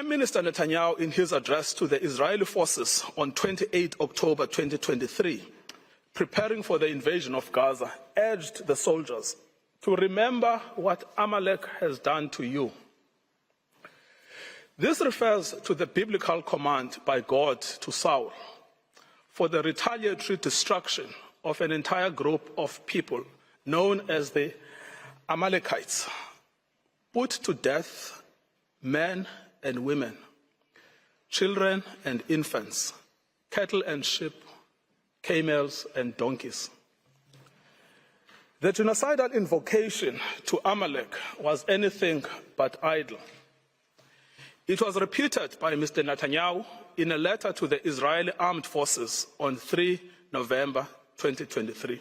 Prime Minister Netanyahu, in his address to the Israeli forces on 28 October 2023, preparing for the invasion of Gaza, urged the soldiers to remember what Amalek has done to you. This refers to the biblical command by God to Saul for the retaliatory destruction of an entire group of people known as the Amalekites, put to death men and women, children and infants, cattle and sheep, camels and donkeys. The genocidal invocation to Amalek was anything but idle. It was repeated by Mr. Netanyahu in a letter to the Israeli Armed Forces on 3 November 2023.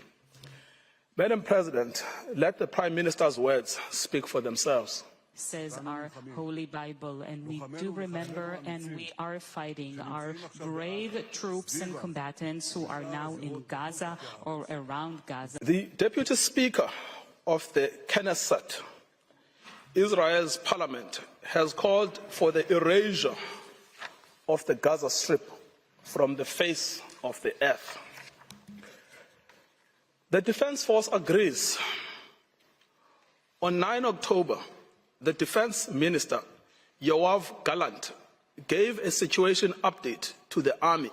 Madam President, let the Prime Minister's words speak for themselves. Says our Holy Bible, and we do remember and we are fighting our brave troops and combatants who are now in Gaza or around Gaza. The Deputy Speaker of the Knesset, Israel's parliament, has called for the erasure of the Gaza Strip from the face of the earth. The Defense Force agrees. On 9 October, the Defense Minister, Yoav Gallant, gave a situation update to the army,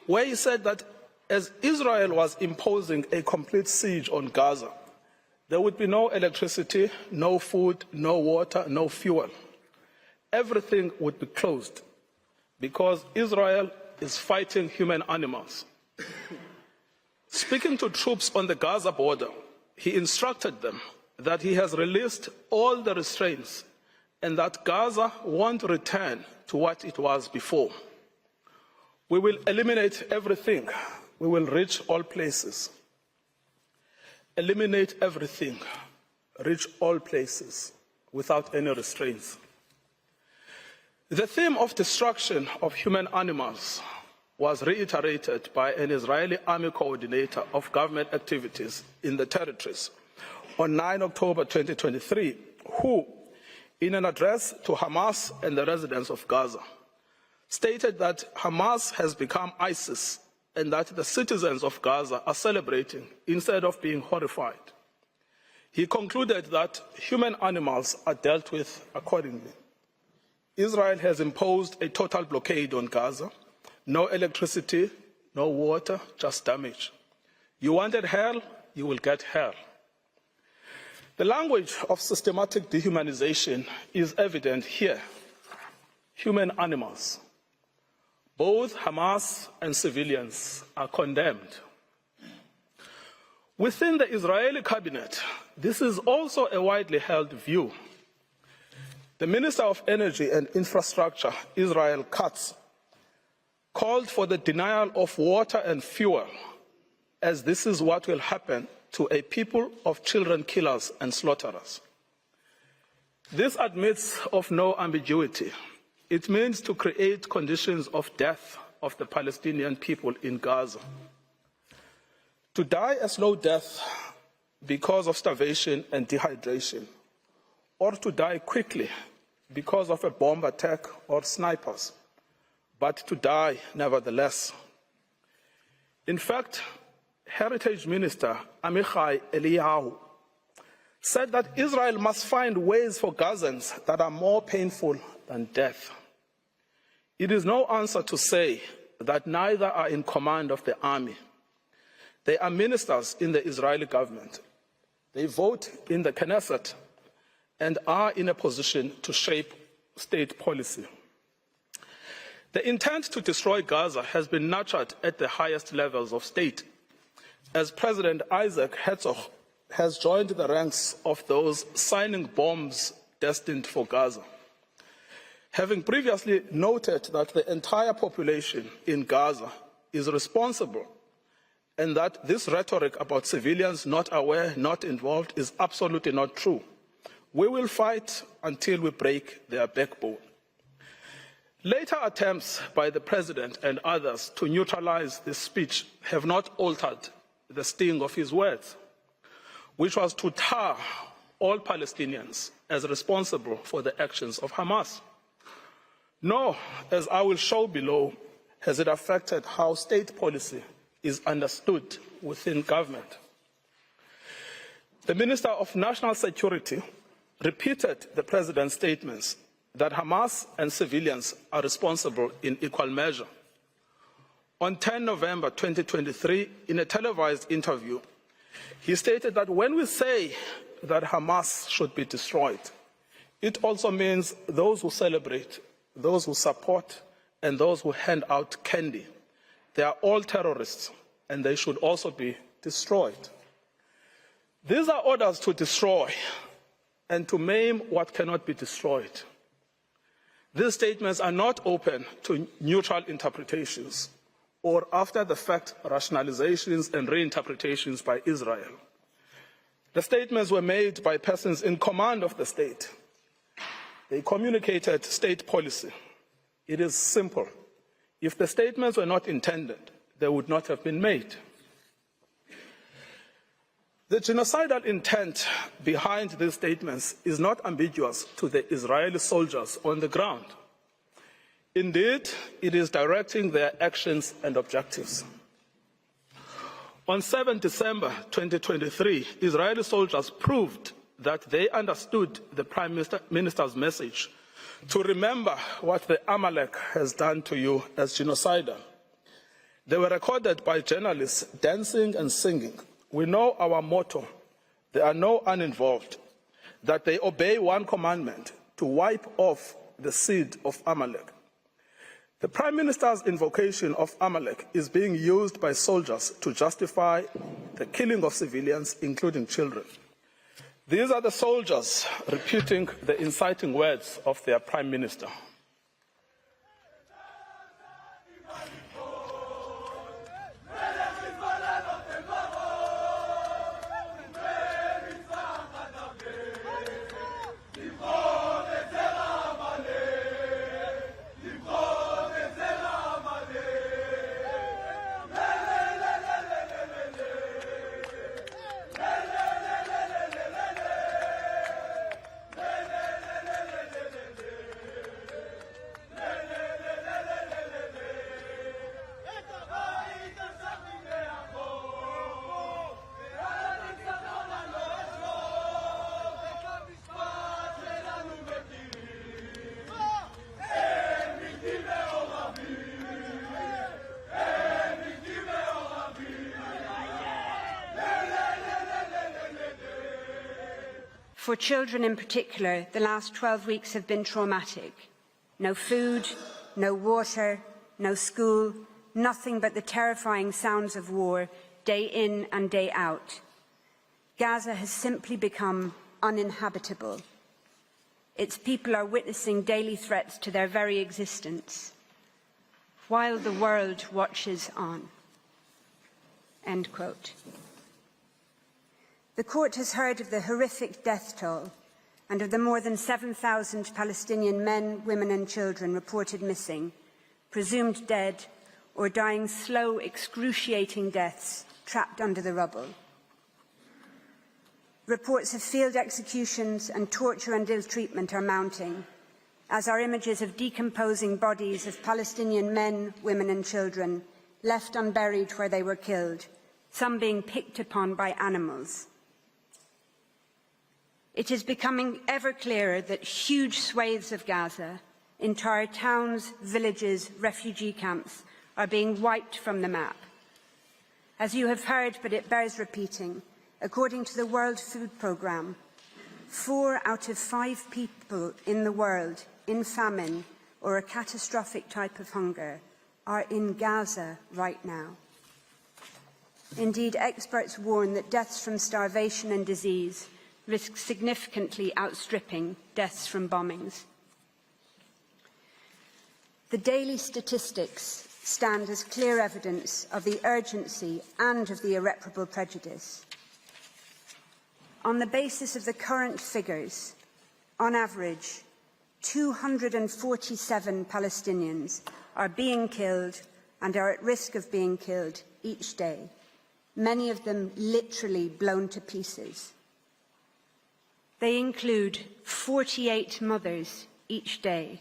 where he said that as Israel was imposing a complete siege on Gaza, there would be no electricity, no food, no water, no fuel. Everything would be closed because Israel is fighting human animals. Speaking to troops on the Gaza border, he instructed them that he has released all the restraints and that Gaza won't return to what it was before. We will eliminate everything. We will reach all places. Eliminate everything. Reach all places without any restraints. The theme of destruction of human animals was reiterated by an Israeli army coordinator of government activities in the territories on 9 October 2023, who, in an address to Hamas and the residents of Gaza, stated that Hamas has become ISIS and that the citizens of Gaza are celebrating instead of being horrified. He concluded that human animals are dealt with accordingly. Israel has imposed a total blockade on Gaza. No electricity, no water, just damage. You wanted hell, you will get hell. The language of systematic dehumanization is evident here. Human animals, both Hamas and civilians, are condemned. Within the Israeli cabinet, this is also a widely held view. The Minister of Energy and Infrastructure, Israel Katz, called for the denial of water and fuel, as this is what will happen to a people of children killers and slaughterers. This admits of no ambiguity. It means to create conditions of death of the Palestinian people in Gaza. To die a slow death because of starvation and dehydration, or to die quickly because of a bomb attack or snipers, but to die nevertheless. In fact, Heritage Minister Amichai Eliyahu said that Israel must find ways for Gazans that are more painful than death. It is no answer to say that neither are in command of the army. They are ministers in the Israeli government. They vote in the Knesset and are in a position to shape state policy. The intent to destroy Gaza has been nurtured at the highest levels of state, as President Isaac Herzog has joined the ranks of those signing bombs destined for Gaza, having previously noted that the entire population in Gaza is responsible and that this rhetoric about civilians not aware, not involved, is absolutely not true. We will fight until we break their backbone. Later attempts by the President and others to neutralize this speech have not altered the sting of his words, which was to tar all Palestinians as responsible for the actions of Hamas. Nor, as I will show below, has it affected how state policy is understood within government. The Minister of National Security repeated the President's statements that Hamas and civilians are responsible in equal measure. On 10 November 2023, in a televised interview, he stated that when we say that Hamas should be destroyed, it also means those who celebrate, those who support, and those who hand out candy. They are all terrorists, and they should also be destroyed. These are orders to destroy and to maim what cannot be destroyed. These statements are not open to neutral interpretations or after-the-fact rationalizations and reinterpretations by Israel. The statements were made by persons in command of the state. They communicated state policy. It is simple. If the statements were not intended, they would not have been made. The genocidal intent behind these statements is not ambiguous to the Israeli soldiers on the ground. Indeed, it is directing their actions and objectives. On 7 December 2023, Israeli soldiers proved that they understood the Prime Minister's message to remember what the Amalek has done to you as genocidal. They were recorded by journalists dancing and singing. We know our motto, there are no uninvolved, that they obey one commandment, to wipe off the seed of Amalek. The Prime Minister's invocation of Amalek is being used by soldiers to justify the killing of civilians, including children. These are the soldiers repeating the inciting words of their Prime Minister. For children in particular, the last 12 weeks have been traumatic. No food, no water, no school, nothing but the terrifying sounds of war, day in and day out. Gaza has simply become uninhabitable. Its people are witnessing daily threats to their very existence, while the world watches on. End quote. The court has heard of the horrific death toll and of the more than 7,000 Palestinian men, women and children reported missing, presumed dead or dying slow, excruciating deaths trapped under the rubble. Reports of field executions and torture and ill-treatment are mounting, as are images of decomposing bodies of Palestinian men, women and children left unburied where they were killed, some being picked upon by animals. It is becoming ever clearer that huge swathes of Gaza, entire towns, villages, refugee camps, are being wiped from the map. As you have heard, but it bears repeating, according to the World Food Programme, 4 out of 5 people in the world in famine or a catastrophic type of hunger are in Gaza right now. Indeed, experts warn that deaths from starvation and disease risk significantly outstripping deaths from bombings. The daily statistics stand as clear evidence of the urgency and of the irreparable prejudice. On the basis of the current figures, on average, 247 Palestinians are being killed and are at risk of being killed each day, many of them literally blown to pieces. They include 48 mothers each day,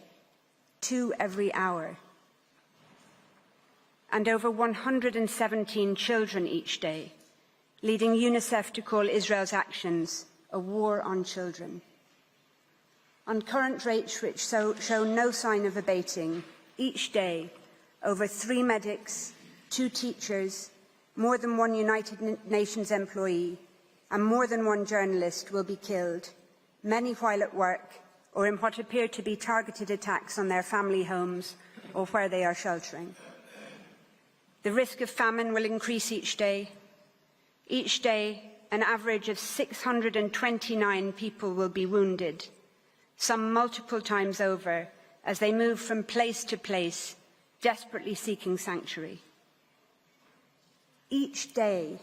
2 every hour, and over 117 children each day, leading UNICEF to call Israel's actions a war on children. On current rates which show no sign of abating, each day, over 3 medics, 2 teachers, more than 1 United Nations employee, and more than 1 journalist will be killed, many while at work or in what appear to be targeted attacks on their family homes or where they are sheltering. The risk of famine will increase each day. Each day, an average of 629 people will be wounded, some multiple times over, as they move from place to place, desperately seeking sanctuary. Each day,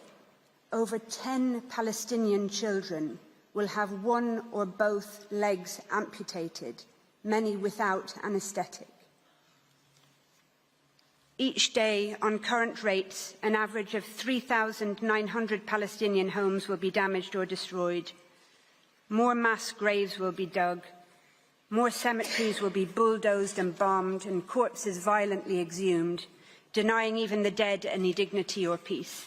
over 10 Palestinian children will have one or both legs amputated, many without anaesthetic. Each day, on current rates, an average of 3,900 Palestinian homes will be damaged or destroyed. More mass graves will be dug. More cemeteries will be bulldozed and bombed and corpses violently exhumed, denying even the dead any dignity or peace.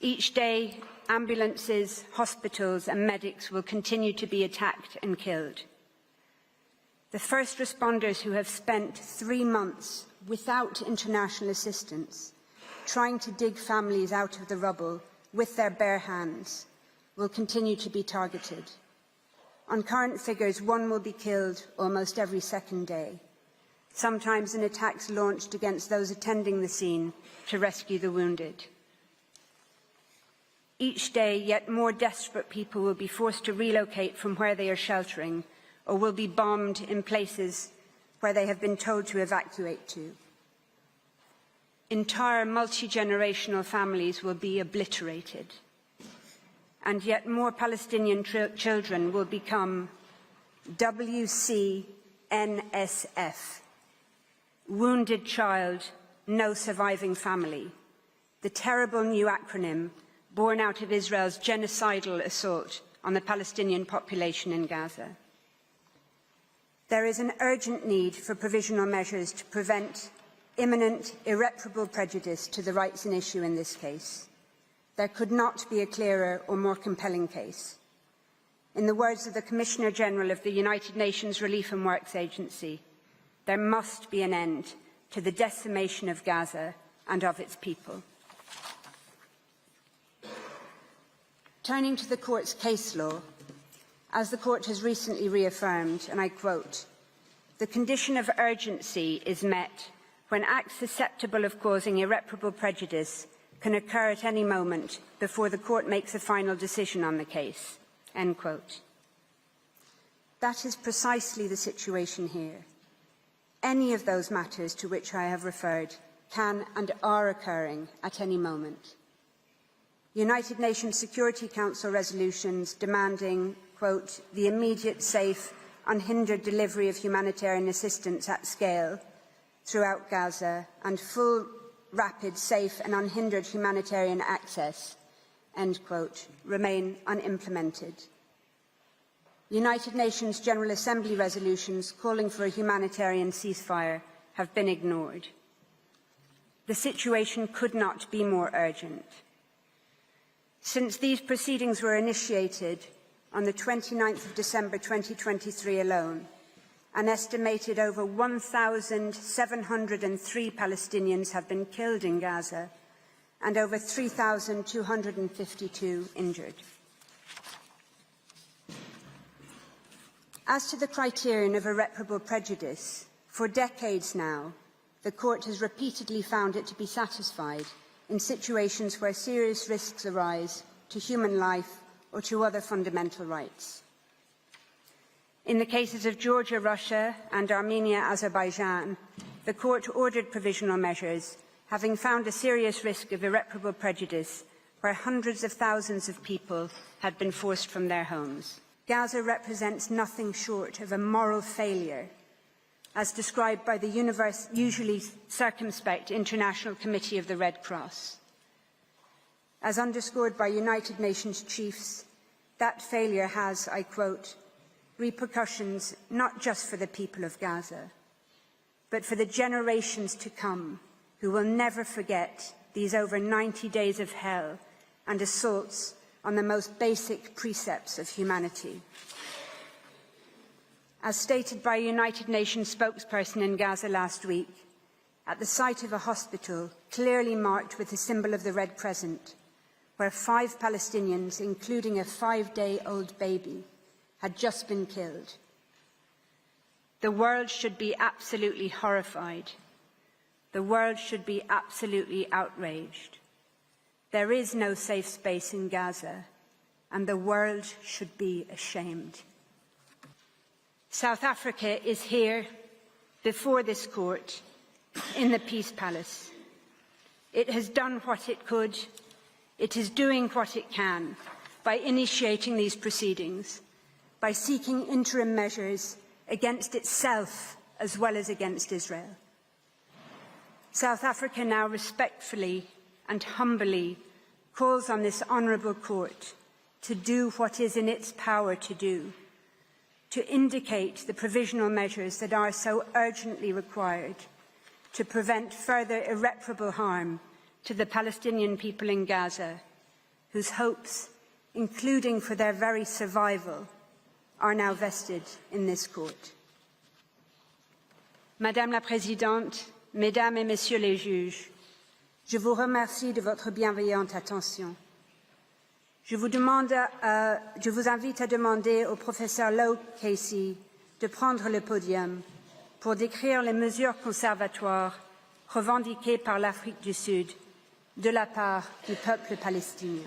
Each day, ambulances, hospitals and medics will continue to be attacked and killed. The first responders who have spent 3 months without international assistance, trying to dig families out of the rubble with their bare hands, will continue to be targeted. On current figures, 1 will be killed almost every second day, sometimes in attacks launched against those attending the scene to rescue the wounded. Each day, yet more desperate people will be forced to relocate from where they are sheltering or will be bombed in places where they have been told to evacuate to. Entire multi-generational families will be obliterated, and yet more Palestinian children will become WCNSF, Wounded Child, No Surviving Family, the terrible new acronym born out of Israel's genocidal assault on the Palestinian population in Gaza. There is an urgent need for provisional measures to prevent imminent, irreparable prejudice to the rights in issue in this case. There could not be a clearer or more compelling case. In the words of the Commissioner General of the United Nations Relief and Works Agency, there must be an end to the decimation of Gaza and of its people. Turning to the Court's case law, as the Court has recently reaffirmed, and I quote, "The condition of urgency is met when acts susceptible of causing irreparable prejudice can occur at any moment before the Court makes a final decision on the case." End quote. That is precisely the situation here. Any of those matters to which I have referred can and are occurring at any moment. United Nations Security Council resolutions demanding, quote, "the immediate, safe, unhindered delivery of humanitarian assistance at scale throughout Gaza and full, rapid, safe and unhindered humanitarian access," end quote, remain unimplemented. United Nations General Assembly resolutions calling for a humanitarian ceasefire have been ignored. The situation could not be more urgent. Since these proceedings were initiated on the 29th of December 2023 alone, an estimated over 1,703 Palestinians have been killed in Gaza and over 3,252 injured. As to the criterion of irreparable prejudice, for decades now, the Court has repeatedly found it to be satisfied in situations where serious risks arise to human life or to other fundamental rights. In the cases of Georgia, Russia and Armenia, Azerbaijan, the Court ordered provisional measures, having found a serious risk of irreparable prejudice where hundreds of thousands of people had been forced from their homes. Gaza represents nothing short of a moral failure, as described by the usually circumspect International Committee of the Red Cross. As underscored by United Nations chiefs, that failure has, I quote, repercussions not just for the people of Gaza, but for the generations to come who will never forget these over 90 days of hell and assaults on the most basic precepts of humanity. As stated by a United Nations spokesperson in Gaza last week, at the site of a hospital clearly marked with the symbol of the Red Crescent, where 5 Palestinians, including a 5-day-old baby, had just been killed. The world should be absolutely horrified. The world should be absolutely outraged. There is no safe space in Gaza, and the world should be ashamed. South Africa is here, before this court, in the Peace Palace. It has done what it could. It is doing what it can by initiating these proceedings, by seeking interim measures against itself as well as against Israel. South Africa now respectfully and humbly calls on this honourable court to do what is in its power to do, to indicate the provisional measures that are so urgently required to prevent further irreparable harm to the Palestinian people in Gaza, whose hopes, including for their very survival, are now vested in this court. Madame la Présidente, Mesdames et Messieurs les juges, je vous remercie de votre bienveillante attention. Je vous invite à demander au professeur Lowe Casey de prendre le podium pour décrire les mesures conservatoires revendiquées par l'Afrique du Sud de la part du peuple palestinien.